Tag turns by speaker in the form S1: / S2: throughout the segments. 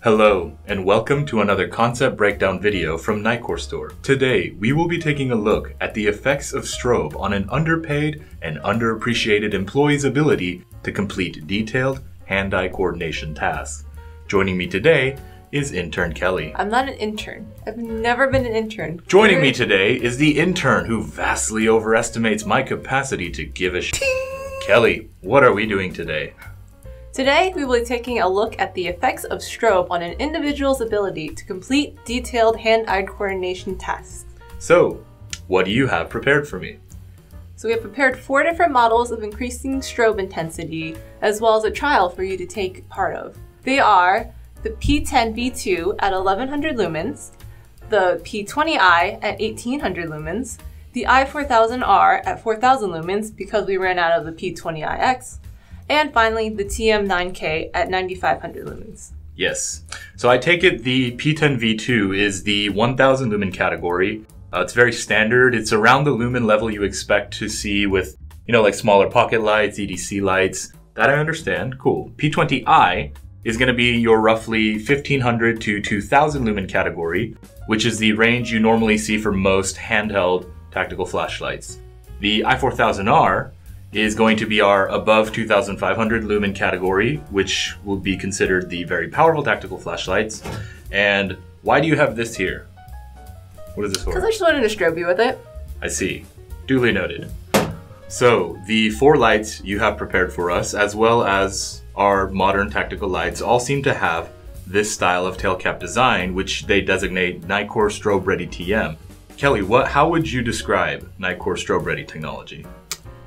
S1: Hello, and welcome to another concept breakdown video from Nitecore Store. Today, we will be taking a look at the effects of strobe on an underpaid and underappreciated employee's ability to complete detailed hand-eye coordination tasks. Joining me today is intern Kelly.
S2: I'm not an intern. I've never been an intern.
S1: Joining me today is the intern who vastly overestimates my capacity to give a shit. Kelly, what are we doing today?
S2: Today, we will be taking a look at the effects of strobe on an individual's ability to complete detailed hand-eye coordination tasks.
S1: So, what do you have prepared for me?
S2: So we have prepared 4 different models of increasing strobe intensity, as well as a trial for you to take part of. They are the P10V2 at 1100 lumens, the P20i at 1800 lumens, the i4000R at 4000 lumens because we ran out of the P20iX, and finally, the TM9K at 9500 lumens.
S1: Yes. So I take it the P10V2 is the 1000 lumen category. It's very standard. It's around the lumen level you expect to see with, like smaller pocket lights, EDC lights. That I understand. Cool. P20i is going to be your roughly 1500 to 2000 lumen category, which is the range you normally see for most handheld tactical flashlights. The i4000R is going to be our above 2500 lumen category, which will be considered the very powerful tactical flashlights. And why do you have this here? What is this for?
S2: Because I just wanted to strobe you with it.
S1: I see. Duly noted. So, the 4 lights you have prepared for us, as well as our modern tactical lights, all seem to have this style of tail cap design, which they designate Nitecore Strobe Ready TM. Kelly, how would you describe Nitecore Strobe Ready technology?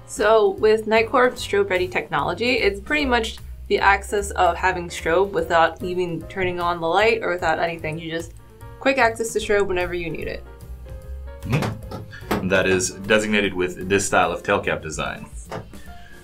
S2: So with Nitecore Strobe Ready technology, it's pretty much the access of having strobe without even turning on the light or without anything. You just quick access to strobe whenever you need it.
S1: That is designated with this style of tail cap design.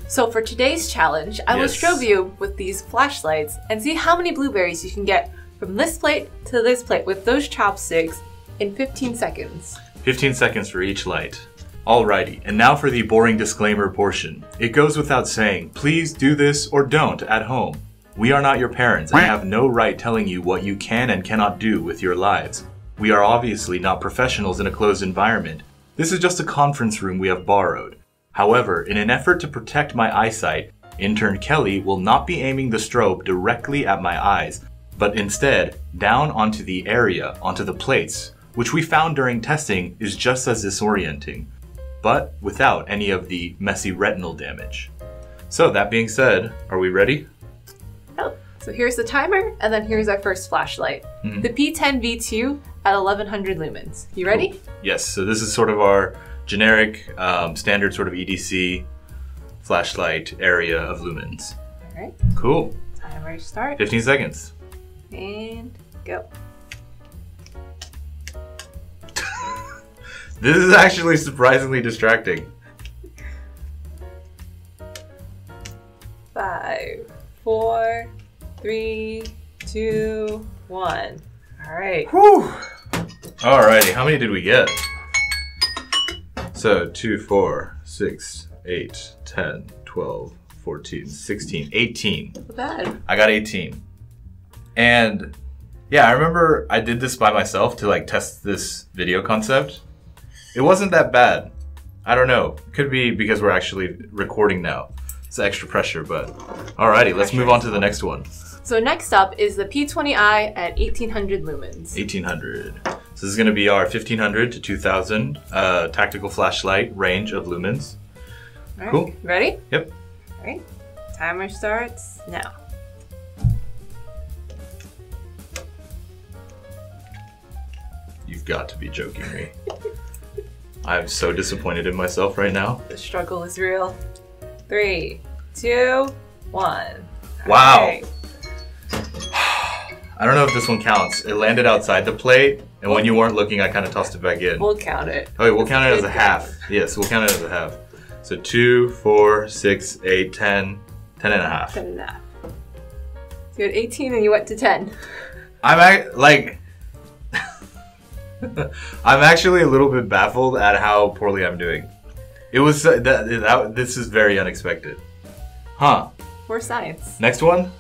S2: So for today's challenge, I will strobe you with these flashlights and see how many blueberries you can get from this plate to this plate with those chopsticks in 15 seconds.
S1: 15 seconds for each light. Alrighty, and now for the boring disclaimer portion. It goes without saying, please do this or don't at home. We are not your parents and have no right telling you what you can and cannot do with your lives. We are obviously not professionals in a closed environment. This is just a conference room we have borrowed. However, in an effort to protect my eyesight, intern Kelly will not be aiming the strobe directly at my eyes, but instead down onto the area, onto the plates, which we found during testing is just as disorienting, but without any of the messy retinal damage. So that being said, are we ready?
S2: Oh, so here's the timer, and then here's our first flashlight. The P10V2 at 1100 lumens. You ready?
S1: Cool. Yes, so this is sort of our generic, standard sort of EDC flashlight area of lumens.
S2: All right.
S1: Cool.
S2: Timer start.
S1: 15 seconds.
S2: And go.
S1: This is actually surprisingly distracting.
S2: 5, 4, 3, 2, 1. All right.
S1: Whew. Alrighty, how many did we get? So 2, 4, 6, 8, 10, 12, 14, 16, 18.
S2: Not bad.
S1: I got 18. And yeah, I remember I did this by myself to test this video concept. It wasn't that bad. I don't know. It could be because we're actually recording now. It's extra pressure, but alrighty, let's move on to the next one.
S2: So next up is the P20i at 1800 lumens.
S1: 1800. So this is going to be our 1500 to 2000 tactical flashlight range of lumens.
S2: All right.
S1: Cool.
S2: Ready?
S1: Yep.
S2: All right. Timer starts now.
S1: You've got to be joking me. I'm so disappointed in myself right now.
S2: The struggle is real. 3, 2, 1.
S1: Wow.
S2: Right.
S1: I don't know if this one counts. It landed outside the plate, and when you weren't looking, I kind of tossed it back in.
S2: We'll count it.
S1: Okay, we'll count it as a half. Yes, we'll count it as a half. So 2, 4, 6, 8, 10, 10 and a half.
S2: 10 and a half. So you had 18 and you went to 10.
S1: I'm actually a little bit baffled at how poorly I'm doing. It was this is very unexpected. Huh.
S2: For science.
S1: Next one?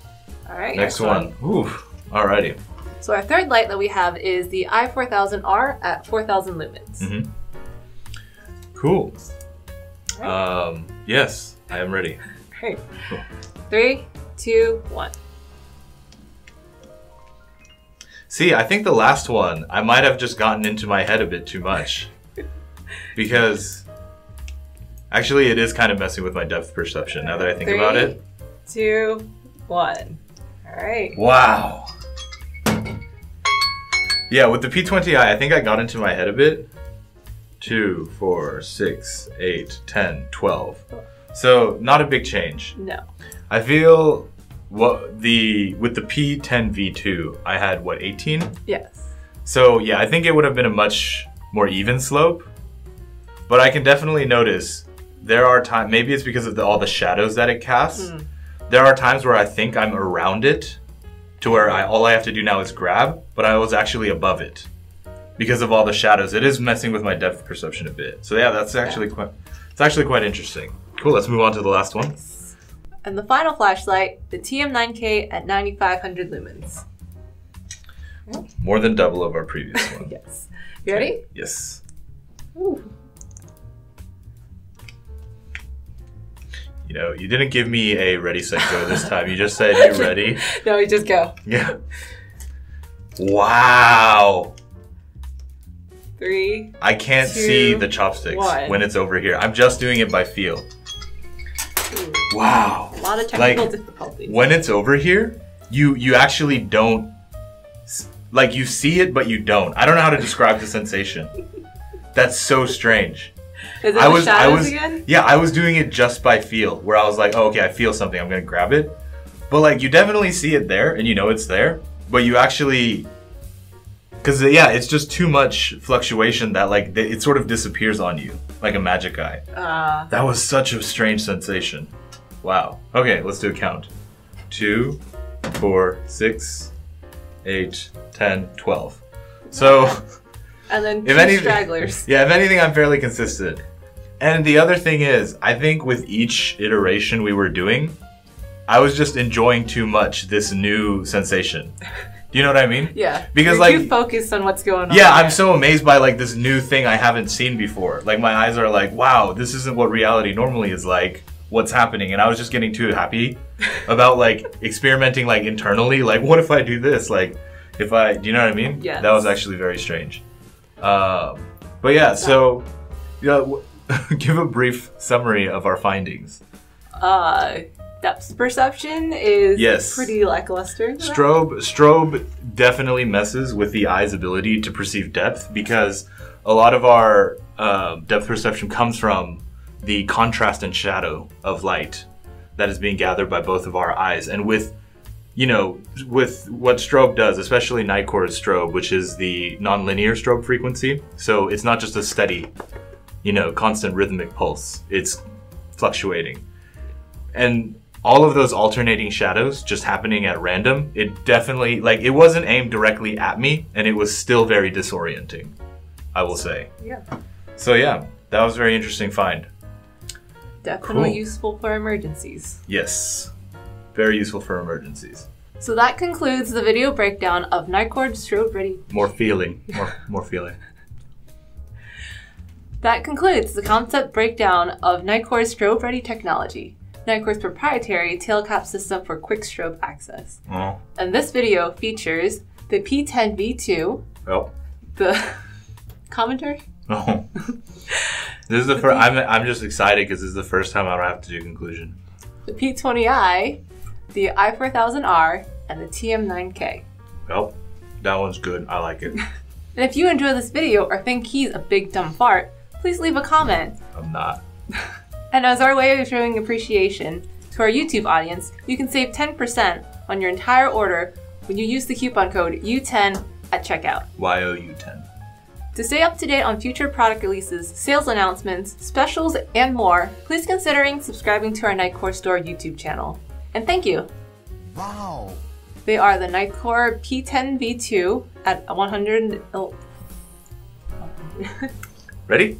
S2: All right.
S1: Next one. Ooh. Alrighty.
S2: So our third light that we have is the i4000R at 4000 lumens.
S1: Cool.
S2: Right.
S1: Yes, I am ready.
S2: Great.
S1: Cool.
S2: 3, 2, 1.
S1: See, I think the last one, I might have just gotten into my head a bit too much. Because actually it is kind of messing with my depth perception now that I think about it.
S2: 3, 2, 1. Alright.
S1: Wow. Yeah, with the P20i, I think I got into my head a bit. 2, 4, 6, 8, 10, 12. So, not a big change.
S2: No.
S1: I feel with the P10V2, I had what, 18?
S2: Yes.
S1: So, yeah, I think it would have been a much more even slope. But I can definitely notice there are times, maybe it's because of all the shadows that it casts. There are times where I think I'm around it to where all I have to do now is grab, but I was actually above it because of all the shadows. It is messing with my depth perception a bit. So yeah, that's actually quite interesting. Cool, let's move on to the last one.
S2: And the final flashlight, the TM9K at 9500 lumens.
S1: More than double of our previous one.
S2: Yes. You ready?
S1: Yes.
S2: Ooh.
S1: You know, you didn't give me a ready, set, go this time. You just said you're ready.
S2: No, you just go.
S1: Yeah. Wow.
S2: 3.
S1: I can't
S2: 2,
S1: see the chopsticks
S2: 1.
S1: when it's over here. I'm just doing it by feel.
S2: Ooh.
S1: Wow.
S2: A lot of technical difficulties.
S1: When it's over here, you actually don't, like, you see it, but you don't. I don't know how to describe the sensation. That's so strange.
S2: Is it the shadows again?
S1: Yeah, I was doing it just by feel, where I was like, oh, okay, I feel something, I'm gonna grab it. But like, you definitely see it there, and you know it's there, but you actually, because yeah, it's just too much fluctuation that like, it sort of disappears on you, like a magic eye. That was such a strange sensation. Wow. Okay, let's do a count. 2, 4, 6, 8, 10, 12. So...
S2: And then two stragglers.
S1: Yeah, if anything, I'm fairly consistent. And the other thing is, I think with each iteration we were doing, I was just enjoying too much this new sensation. Do you know what I mean?
S2: Yeah.
S1: Because
S2: you're too focused on what's going on.
S1: Yeah, I'm so amazed by like this new thing I haven't seen before. Like my eyes are like, wow, this isn't what reality normally is like. What's happening? And I was just getting too happy about like experimenting like internally. Like, what if I do this? Like, do you know what I mean?
S2: Yeah.
S1: That was actually very strange. But yeah, so give a brief summary of our findings.
S2: Depth perception is pretty lackluster.
S1: Strobe definitely messes with the eye's ability to perceive depth because a lot of our depth perception comes from the contrast and shadow of light that is being gathered by both of our eyes. And with what Strobe does, especially Nitecore's Strobe, which is the nonlinear strobe frequency, so it's not just a steady, constant rhythmic pulse. It's fluctuating. And all of those alternating shadows just happening at random, it definitely, it wasn't aimed directly at me, and it was still very disorienting, I will say.
S2: Yeah.
S1: So yeah, that was a very interesting find.
S2: Definitely useful for emergencies.
S1: Yes. Very useful for emergencies.
S2: So that concludes the video breakdown of Nitecore's Strobe Ready.
S1: More feeling. More feeling.
S2: That concludes the concept breakdown of Nitecore's Strobe Ready technology, Nitecore's proprietary tail cap system for quick strobe access.
S1: Oh.
S2: And this video features the P10V2, the commentary.
S1: Oh. This is the first. I'm just excited because this is the first time I don't have to do conclusion.
S2: The P20i, the i4000R, and the TM9K.
S1: Well, that one's good. I like it.
S2: And if you enjoy this video or think he's a big dumb fart, please leave a comment.
S1: I'm not.
S2: And as our way of showing appreciation to our YouTube audience, you can save 10% on your entire order when you use the coupon code U10 at checkout.
S1: YOU10.
S2: To stay up to date on future product releases, sales announcements, specials, and more, please consider subscribing to our Nitecore Store YouTube channel. And thank you!
S3: Wow!
S2: They are the Nitecore P10V2 at 100...
S1: Ready?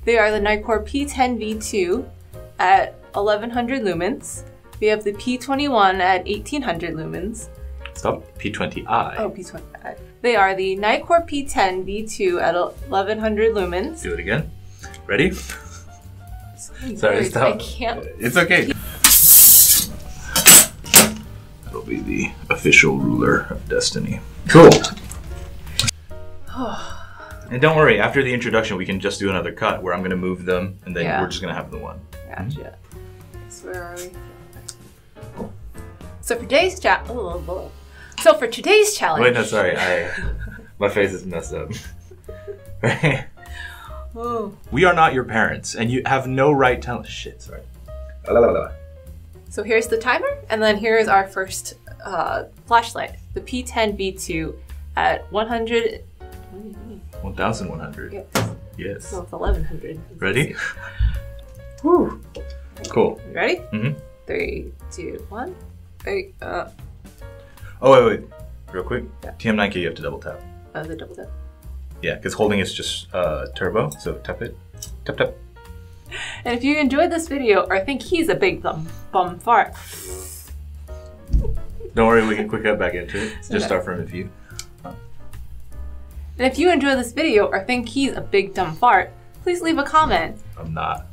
S2: They are the Nitecore P10V2 at 1100 lumens. We have the P21 at 1800 lumens.
S1: Stop. P20i.
S2: Oh, P20i. They are the Nitecore P10 V2 at 1100 lumens.
S1: Do it again. Ready? Sorry, stop.
S2: I can't.
S1: It's okay. That'll be the official ruler of destiny. Cool. And don't worry, after the introduction, we can just do another cut where I'm going to move them, and then we're just going to have the one.
S2: Gotcha. So where are we? So for today's challenge.
S1: Wait, no, sorry. My face is messed up. Right?
S2: Oh.
S1: We are not your parents, and you have no right telling. Shit, sorry.
S2: So here's the timer, and then here's our first flashlight, the P10 V2 at 100.
S1: 1,100.
S2: Yes.
S1: Yes.
S2: No, it's 1,100.
S1: Ready? Woo. Cool.
S2: You ready?
S1: Mm-hmm.
S2: 3, 2, 1. Hey,
S1: Oh, wait. Real quick. Yeah. TM9K, you have to double tap.
S2: The double tap.
S1: Yeah, because holding is just turbo, so tap it. Tap, tap.
S2: And if you enjoyed this video or think he's a big bum fart.
S1: Don't worry, we can quick cut back into it. Just start from a few.
S2: And if you enjoy this video or think he's a big dumb fart, please leave a comment.
S1: I'm not.